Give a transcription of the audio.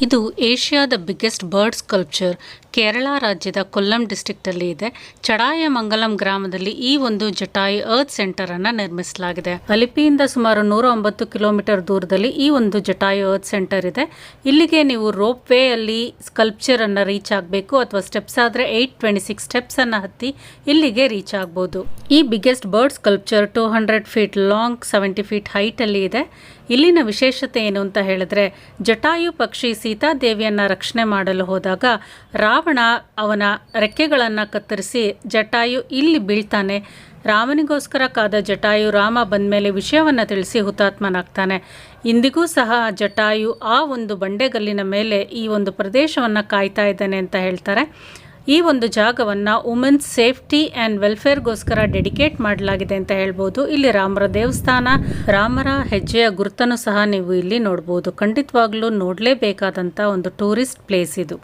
ಇದು ಏಷ್ಯಾದ biggest bird sculpture Kerala ರಾಜ್ಯದ ಕೊಲ್ಲಂ ಡಿಸ್ಟ್ರಿಕ್ಟಲ್ಲಿ ಇದೆ. ಚಡಾಯಮಂಗಲಂ ಗ್ರಾಮದಲ್ಲಿ ಈ ಒಂದು ಜಟಾಯು ಅರ್ತ್ ಸೆಂಟರ್ ಅನ್ನು ನಿರ್ಮಿಸಲಾಗಿದೆ. ಅಲಿಪಿಯಿಂದ ಸುಮಾರು 109 ಕಿಲೋಮೀಟರ್ ದೂರದಲ್ಲಿ ಈ ಒಂದು ಜಟಾಯು ಅರ್ತ್ ಸೆಂಟರ್ ಇದೆ. ಇಲ್ಲಿಗೆ ನೀವು ರೋಪ್ ವೇ ಅಲ್ಲಿ ಸ್ಕಲ್ಪ್ಚರ್ ಅನ್ನು ರೀಚ್ ಆಗಬೇಕು ಅಥವಾ ಸ್ಟೆಪ್ಸ್ ಆದರೆ 826 ಸ್ಟೆಪ್ಸ್ ಅನ್ನು ಹತ್ತಿ ಇಲ್ಲಿಗೆ ರೀಚ್ ಆಗ್ಬೋದು. ಈ biggest bird sculpture 200 feet long, 70 feet height ಅಲ್ಲಿ ಇದೆ. ಇಲ್ಲಿನ ವಿಶೇಷತೆ ಏನು ಅಂತ ಹೇಳಿದ್ರೆ, ಜಟಾಯು ಪಕ್ಷಿ ಸೀತಾದೇವಿಯನ್ನ ರಕ್ಷಣೆ ಮಾಡಲು ಹೋದಾಗ ರಾವಣ ಅವನ ರೆಕ್ಕೆಗಳನ್ನು ಕತ್ತರಿಸಿ ಜಟಾಯು ಇಲ್ಲಿ ಬೀಳ್ತಾನೆ. ರಾಮನಿಗೋಸ್ಕರ ಕಾದ ಜಟಾಯು ರಾಮ ಬಂದಮೇಲೆ ವಿಷಯವನ್ನು ತಿಳಿಸಿ ಹುತಾತ್ಮನಾಗ್ತಾನೆ. ಇಂದಿಗೂ ಸಹ ಜಟಾಯು ಆ ಒಂದು ಬಂಡೆಗಲ್ಲಿನ ಮೇಲೆ ಈ ಒಂದು ಪ್ರದೇಶವನ್ನು ಕಾಯ್ತಾ ಇದ್ದಾನೆ ಅಂತ ಹೇಳ್ತಾರೆ. ಈ ಒಂದು ಜಾಗವನ್ನು ವುಮೆನ್ಸ್ ಸೇಫ್ಟಿ ಆ್ಯಂಡ್ ವೆಲ್ಫೇರ್ಗೋಸ್ಕರ ಡೆಡಿಕೇಟ್ ಮಾಡಲಾಗಿದೆ ಅಂತ ಹೇಳ್ಬೋದು. ಇಲ್ಲಿ ರಾಮರ ದೇವಸ್ಥಾನ, ರಾಮರ ಹೆಜ್ಜೆಯ ಗುರುತನ್ನು ಸಹ ನೀವು ಇಲ್ಲಿ ನೋಡ್ಬೋದು. ಖಂಡಿತವಾಗ್ಲೂ ನೋಡಲೇಬೇಕಾದಂಥ ಒಂದು ಟೂರಿಸ್ಟ್ ಪ್ಲೇಸ್ ಇದು.